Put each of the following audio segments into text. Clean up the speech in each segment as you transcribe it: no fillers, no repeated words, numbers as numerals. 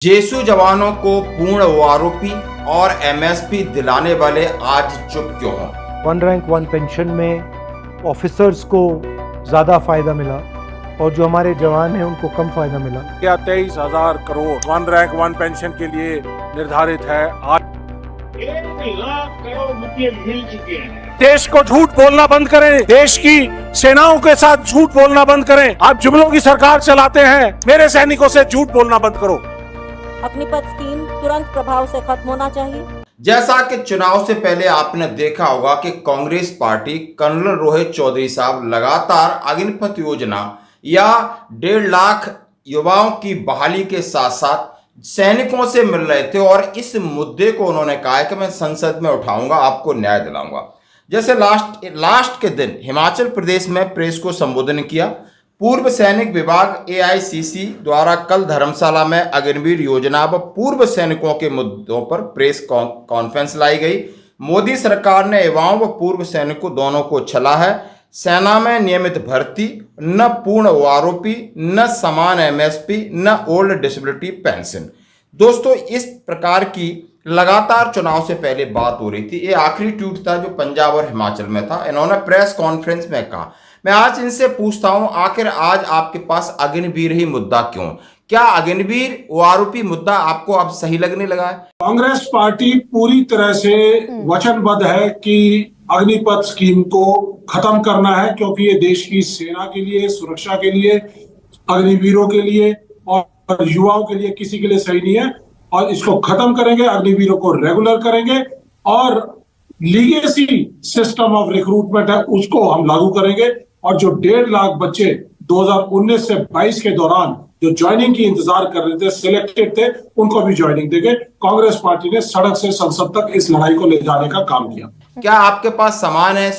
जेसू जवानों को पूर्ण ओआरओपी और एमएसपी दिलाने वाले आज चुप क्यों हैं? वन रैंक वन पेंशन में ऑफिसर्स को ज़्यादा फायदा मिला और जो हमारे जवान हैं उनको कम फायदा मिला। क्या 23,000 crore one rank one pension के लिए निर्धारित है। आज 1,00,000 करोड़ रुपए मिल चुके हैं। देश को झूठ बोलना बंद करें, देश की सेनाओं के साथ झूठ बोलना बंद करें। आप जुमलों की सरकार चलाते हैं, मेरे सैनिकों से झूठ बोलना बंद करो। अग्निपथ स्कीम तुरंत प्रभाव से खत्म होना चाहिए। जैसा कि चुनाव से पहले आपने देखा होगा कि कांग्रेस पार्टी कर्नल रोहित चौधरी साहब लगातार अग्निपथ योजना या 1.5 लाख युवाओं की बहाली के साथ साथ सैनिकों से मिल रहे थे और इस मुद्दे को उन्होंने कहा है कि मैं संसद में उठाऊंगा, आपको न्याय दिलाऊंगा। जैसे लास्ट के दिन हिमाचल प्रदेश में प्रेस को संबोधन किया। पूर्व सैनिक विभाग एआईसीसी द्वारा कल धर्मशाला में अग्निवीर योजना व पूर्व सैनिकों के मुद्दों पर प्रेस कॉन्फ्रेंस लाई गई। मोदी सरकार ने युवाओं व पूर्व सैनिकों दोनों को छला है। सेना में नियमित भर्ती, न पूर्ण ओआरओपी, न समान एमएसपी, न ओल्ड डिसेबिलिटी पेंशन। दोस्तों, इस प्रकार की लगातार चुनाव से पहले बात हो रही थी। ये आखिरी ट्वीट था जो पंजाब और हिमाचल में था। इन्होंने प्रेस कॉन्फ्रेंस में कहा। मैं आज इनसे पूछता हूं, आखिर आज आपके पास अग्निवीर ही मुद्दा क्यों? क्या अग्निवीर ओआरओपी मुद्दा आपको अब सही लगने लगा है? कांग्रेस पार्टी पूरी तरह से वचनबद्ध है कि अग्निपथ स्कीम को खत्म करना है, क्योंकि ये देश की सेना के लिए, सुरक्षा के लिए, अग्निवीरों के लिए और युवाओं के लिए किसी के लिए सही नहीं है। और इसको खत्म करेंगे, अग्निवीरों को रेगुलर करेंगे और लीगेसी सिस्टम ऑफ रिक्रूटमेंट है उसको हम लागू करेंगे। और जो 1.5 लाख बच्चे 2019 से 22 के दौरान जो ज्वाइनिंग की इंतजार कर रहे थे, सिलेक्टेड थे, उनको भी ज्वाइनिंग देंगे। कांग्रेस पार्टी ने सड़क से संसद तक इस लड़ाई को ले जाने का काम किया। क्या आपके पास समान है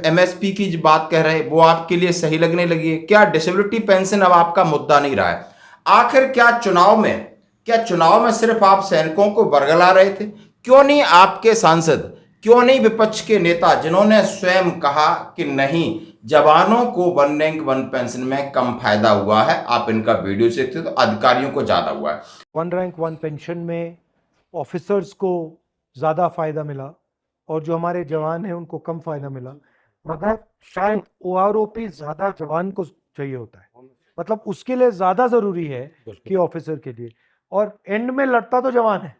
एमएसपी की जो बात कह रहे हैं वो आपके लिए सही लगने लगी है? क्या डिसेबिलिटी पेंशन अब आपका मुद्दा नहीं रहा है? आखिर क्या चुनाव में सिर्फ आप सैनिकों को बरगला रहे थे? क्यों नहीं आपके सांसद, क्यों नहीं विपक्ष के नेता जिन्होंने स्वयं कहा कि नहीं, जवानों को वन रैंक वन पेंशन में कम फायदा हुआ है? आप इनका वीडियो देखते तो अधिकारियों को ज्यादा हुआ है। वन रैंक वन पेंशन में ऑफिसर्स को ज़्यादा फायदा मिला और जो हमारे जवान हैं उनको कम फायदा मिला। मगर शायद ओआरओपी ज़्यादा जवान को चाहिए होता है, मतलब उसके लिए ज़्यादा ज़रूरी है कि ऑफिसर के लिए। और एंड में लड़ता तो जवान है,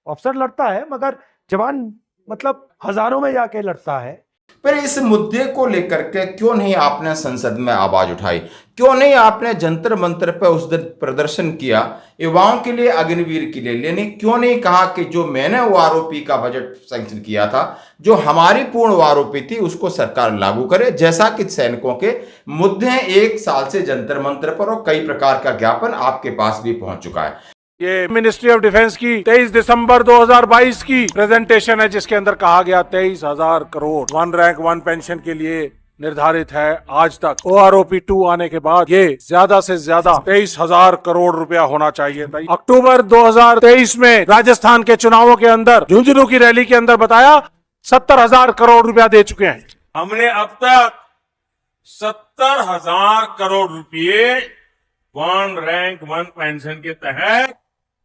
ऑफिसर लड़ता है मगर जवान मतलब हजारों में जाके लड़ता है। पर इस मुद्दे को लेकर के क्यों नहीं आपने संसद में आवाज उठाई? क्यों नहीं आपने जंतर मंतर पर उस दिन प्रदर्शन किया युवाओं के लिए, अग्निवीर के लिए? लेकिन क्यों नहीं कहा कि जो मैंने ओआरओपी का बजट सैंक्शन किया था, जो हमारी पूर्ण ओआरओपी थी, उसको सरकार लागू करे? जैसा कि सैनिकों के मुद्दे हैं 1 साल से जंतर मंतर पर और कई प्रकार का ज्ञापन आपके पास भी पहुंच चुका है। ये मिनिस्ट्री ऑफ डिफेंस की 23 दिसंबर 2022 की प्रेजेंटेशन है, जिसके अंदर कहा गया 23,000 crore one rank one pension के लिए निर्धारित है। आज तक ओआरओपी 2 आने के बाद ये ज्यादा से ज्यादा 23,000 करोड़ रुपया होना चाहिए था। अक्टूबर 2023 में राजस्थान के चुनावों के अंदर झुंझुनू की रैली के अंदर बताया 70,000 करोड़ रुपया दे चुके हैं। हमने अब तक 70,000 करोड़ रुपए वन रैंक वन पेंशन के तहत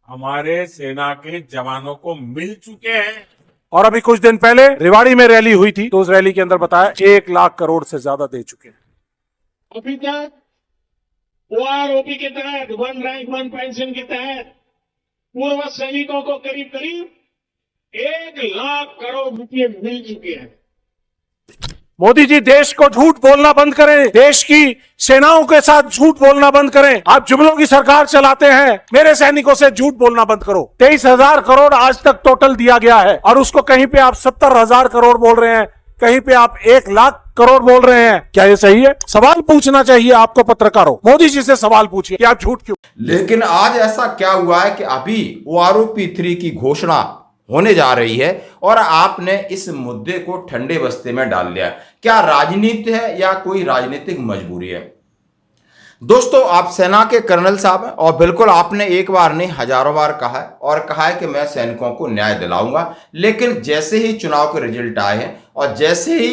हमारे सेना के जवानों को मिल चुके हैं। और अभी कुछ दिन पहले रेवाड़ी में रैली हुई थी, तो उस रैली के अंदर बताया 1 लाख करोड़ से ज्यादा दे चुके हैं। अभी तक ओआरओपी के तहत, वन रैंक वन पेंशन के तहत पूर्व सैनिकों को करीब 1,00,000 करोड़ रुपए मिल चुके हैं। मोदी जी, देश को झूठ बोलना बंद करें, देश की सेनाओं के साथ झूठ बोलना बंद करें। आप जुमलों की सरकार चलाते हैं, मेरे सैनिकों से झूठ बोलना बंद करो। 23,000 करोड़ आज तक टोटल दिया गया है और उसको कहीं पे आप 70,000 करोड़ बोल रहे हैं, कहीं पे आप 1 लाख करोड़ बोल रहे हैं। क्या ये सही है? सवाल पूछना चाहिए आपको, पत्रकारों। मोदी जी से सवाल पूछिए कि आप झूठ क्यों? लेकिन आज ऐसा क्या हुआ है कि अभी ओआरओपी 3 की घोषणा होने जा रही है और आपने इस मुद्दे को ठंडे बस्ते में डाल लिया? क्या राजनीति है या कोई राजनीतिक मजबूरी है? दोस्तों, आप सेना के कर्नल साहब हैं और बिल्कुल आपने एक बार नहीं हजारों बार कहा है और कहा है कि मैं सैनिकों को न्याय दिलाऊंगा। लेकिन जैसे ही चुनाव के रिजल्ट आए हैं और जैसे ही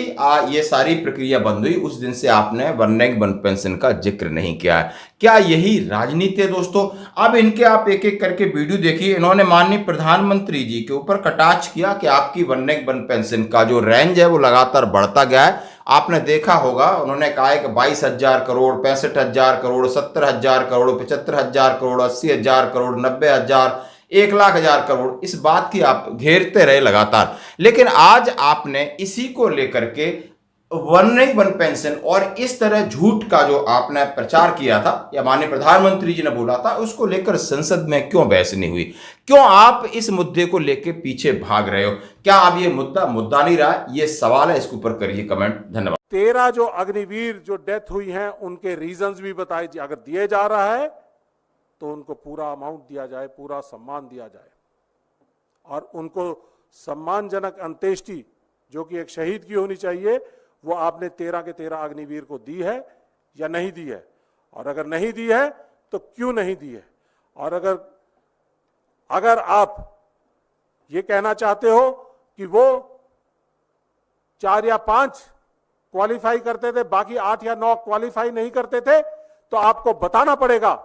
ये सारी प्रक्रिया बंद हुई उस दिन से आपने वन रैंक वन पेंशन का जिक्र नहीं किया है। क्या यही राजनीति है दोस्तों? अब इनके आप एक एक करके वीडियो देखिए। इन्होंने माननीय प्रधानमंत्री जी के ऊपर कटाक्ष किया कि आपकी वन रैंक वन पेंशन का जो रेंज है वो लगातार बढ़ता गया है। आपने देखा होगा उन्होंने कहा है कि 22,000 करोड़, 65,000 करोड़, 70,000 करोड़, 75,000 करोड़, 80,000 करोड़, 90,000, 1,00,000 करोड़, इस बात की आप घेरते रहे लगातार। लेकिन आज आपने इसी को लेकर के वन रैंक वन पेंशन और इस तरह झूठ का जो आपने प्रचार किया था या माननीय प्रधानमंत्री जी ने बोला था, उसको लेकर संसद में क्यों बहस नहीं हुई? क्यों आप इस मुद्दे को लेकर पीछे भाग रहे हो? क्या अब ये मुद्दा नहीं रहा? ये सवाल है, इसके ऊपर करिए कमेंट। धन्यवाद। 13 जो अग्निवीर जो डेथ हुई हैं उनके रीजंस भी बताए। अगर दिए जा रहा है तो उनको पूरा अमाउंट दिया जाए, पूरा सम्मान दिया जाए और उनको सम्मानजनक अंत्येष्टि जो कि एक शहीद की होनी चाहिए वो आपने 13 के 13 अग्निवीर को दी है या नहीं दी है? और अगर नहीं दी है तो क्यों नहीं दी है? और अगर आप ये कहना चाहते हो कि वो 4 या 5 क्वालिफाई करते थे, बाकी 8 या 9 क्वालिफाई नहीं करते थे, तो आपको बताना पड़ेगा,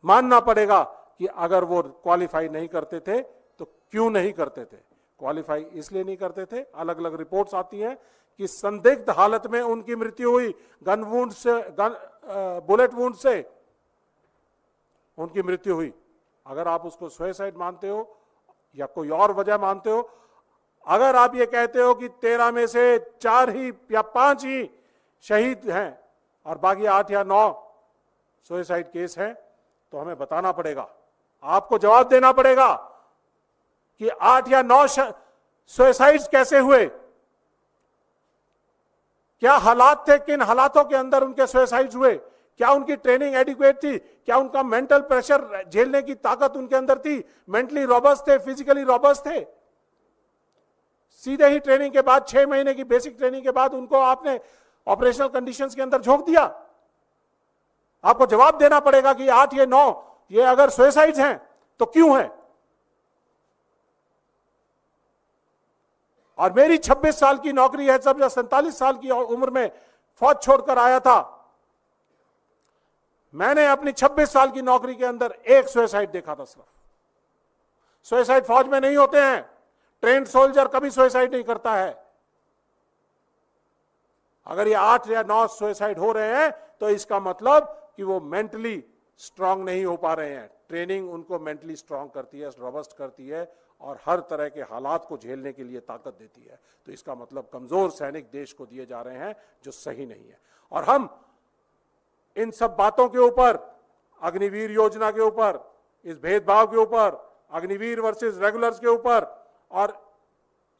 मानना पड़ेगा कि अगर वो क्वालिफाई नहीं करते थे तो क्यों नहीं करते थे। क्वालिफाई इसलिए नहीं करते थे, अलग अलग रिपोर्ट्स आती हैं कि संदिग्ध हालत में उनकी मृत्यु हुई, गन वुंड से, बुलेट वुंड से उनकी मृत्यु हुई। अगर आप उसको सुसाइड मानते हो या कोई और वजह मानते हो, अगर आप ये कहते हो कि 13 में से 4 ही या 5 ही शहीद हैं और बाकी 8 या 9 सुसाइड केस हैं, तो हमें बताना पड़ेगा, आपको जवाब देना पड़ेगा कि 8 या 9 सुसाइड्स कैसे हुए, क्या हालात थे, किन हालातों के अंदर उनके सुसाइड्स हुए, क्या उनकी ट्रेनिंग एडिक्वेट थी, क्या उनका मेंटल प्रेशर झेलने की ताकत उनके अंदर थी, मेंटली रॉबस्ट थे, फिजिकली रॉबस्ट थे। सीधे ही ट्रेनिंग के बाद 6 महीने की बेसिक ट्रेनिंग के बाद उनको आपने ऑपरेशनल कंडीशंस के अंदर झोंक दिया। आपको जवाब देना पड़ेगा कि 8 या 9 ये अगर सुसाइड्स हैं तो क्यों हैं। और मेरी 26 साल की नौकरी है, जब 47 साल की उम्र में फौज छोड़कर आया था, मैंने अपनी 26 साल की नौकरी के अंदर एक सुसाइड देखा था सिर्फ। सुसाइड फौज में नहीं होते हैं, ट्रेंड सोल्जर कभी सुसाइड नहीं करता है। अगर ये 8 या 9 सुसाइड हो रहे हैं तो इसका मतलब कि वो मेंटली स्ट्रांग नहीं हो पा रहे हैं। ट्रेनिंग उनको मेंटली स्ट्रांग करती है, रोबस्ट करती है और हर तरह के हालात को झेलने के लिए ताकत देती है। तो इसका मतलब कमजोर सैनिक देश को दिए जा रहे हैं, जो सही नहीं है। और हम इन सब बातों के ऊपर, अग्निवीर योजना के ऊपर, इस भेदभाव के ऊपर, अग्निवीर वर्सेस रेगुलर्स के ऊपर और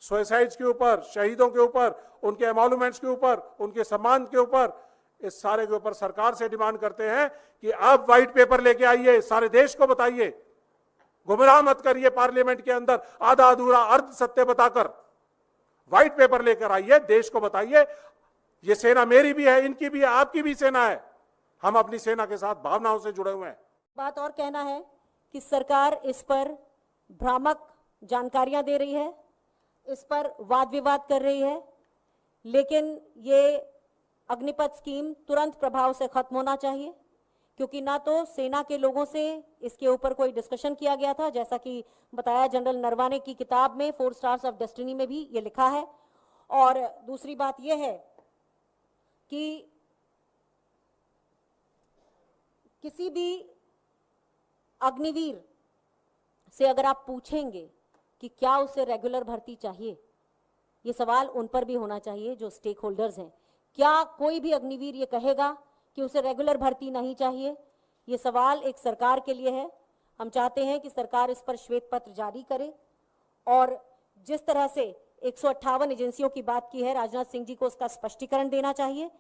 सुसाइड्स के ऊपर, शहीदों के ऊपर, उनके एमोलुमेंट्स के ऊपर, उनके सम्मान के ऊपर, इस सारे के ऊपर सरकार से डिमांड करते हैं कि आप व्हाइट पेपर लेके आइए, सारे देश को बताइए, गुमराह मत करिए पार्लियामेंट के अंदर आधा अधूरा अर्ध सत्य बताकर। व्हाइट पेपर लेकर आइए, देश को बताइए ये सेना मेरी भी है, इनकी भी है, आपकी भी सेना है, हम अपनी सेना के साथ भावनाओं से जुड़े हुए हैं। बात और कहना है कि सरकार इस पर भ्रामक जानकारियां दे रही है, इस पर वाद विवाद कर रही है, लेकिन ये अग्निपथ स्कीम तुरंत प्रभाव से खत्म होना चाहिए, क्योंकि ना तो सेना के लोगों से इसके ऊपर कोई डिस्कशन किया गया था, जैसा कि बताया जनरल नरवाने की किताब में 4 स्टार्स ऑफ डेस्टिनी में भी ये लिखा है। और दूसरी बात यह है कि किसी भी अग्निवीर से अगर आप पूछेंगे कि क्या उसे रेगुलर भर्ती चाहिए, ये सवाल उन पर भी होना चाहिए जो स्टेक होल्डर्स हैं। क्या कोई भी अग्निवीर ये कहेगा कि उसे रेगुलर भर्ती नहीं चाहिए? ये सवाल एक सरकार के लिए है। हम चाहते हैं कि सरकार इस पर श्वेत पत्र जारी करे और जिस तरह से 158 एजेंसियों की बात की है, राजनाथ सिंह जी को उसका स्पष्टीकरण देना चाहिए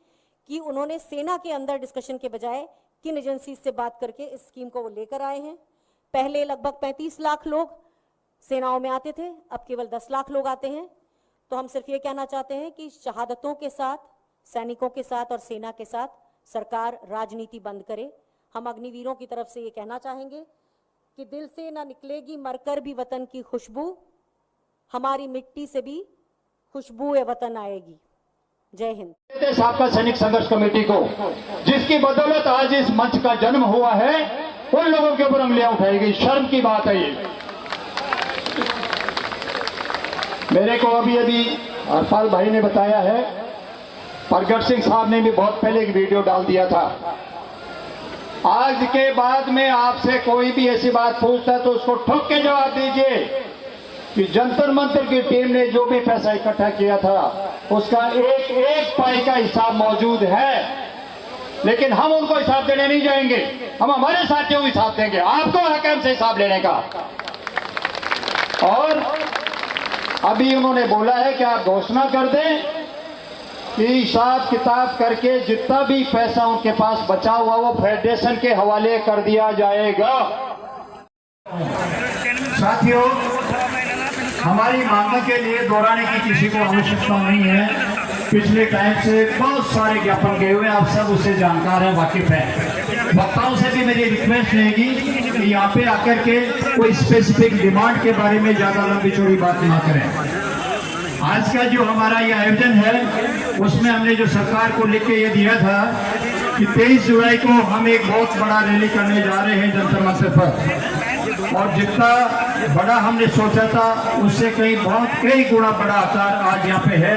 कि उन्होंने सेना के अंदर डिस्कशन के बजाय किन एजेंसी से बात करके इस स्कीम को वो लेकर आए हैं। पहले लगभग 35 लाख लोग सेनाओं में आते थे, अब केवल 10 लाख लोग आते हैं। तो हम सिर्फ ये कहना चाहते हैं कि शहादतों के साथ, सैनिकों के साथ और सेना के साथ सरकार राजनीति बंद करे। हम अग्निवीरों की तरफ से ये कहना चाहेंगे कि दिल से ना निकलेगी मरकर भी वतन की खुशबू, हमारी मिट्टी से भी खुशबू ए वतन आएगी। जय हिंद। साबका सैनिक संघर्ष कमेटी को, जिसकी बदौलत आज इस मंच का जन्म हुआ है, उन लोगों के ऊपर उंगलियां उठाएगी। शर्म की बात है ये। मेरे को अभी हरपाल भाई ने बताया है, प्रगट सिंह साहब ने भी बहुत पहले एक वीडियो डाल दिया था। आज के बाद में आपसे कोई भी ऐसी बात पूछता है तो उसको ठोक के जवाब दीजिए कि जंतर मंतर की टीम ने जो भी पैसा इकट्ठा किया था उसका एक एक पाई का हिसाब मौजूद है, लेकिन हम उनको हिसाब देने नहीं जाएंगे। हम हमारे साथियों को हिसाब देंगे, आपको हक है हमसे हिसाब लेने का। और अभी उन्होंने बोला है कि आप घोषणा कर दें कि हिसाब किताब करके जितना भी पैसा उनके पास बचा हुआ वो फेडरेशन के हवाले कर दिया जाएगा। साथियों, हमारी मांगों के लिए दोहराने की किसी को आवश्यकता नहीं है। पिछले टाइम से बहुत सारे ज्ञापन गए हुए, आप सब उससे जानकार हैं, वाकिफ हैं। वक्ताओं से भी मेरी रिक्वेस्ट रहेगी कि यहाँ पे आकर के कोई स्पेसिफिक डिमांड के बारे में ज्यादा लंबी चौड़ी बात ना करें। आज का जो हमारा ये आयोजन है उसमें हमने जो सरकार को लिख के ये दिया था कि 23 जुलाई को हम एक बहुत बड़ा रैली करने जा रहे हैं जंतर मंतर पर, और जितना बड़ा हमने सोचा था उससे कई गुना बड़ा आकार आज यहाँ पे है।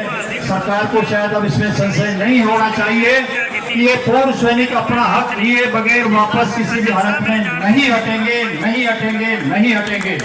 सरकार को शायद अब इसमें संशय नहीं होना चाहिए कि ये पूर्व सैनिक अपना हक लिए बगैर वापस किसी भी हालत में नहीं हटेंगे।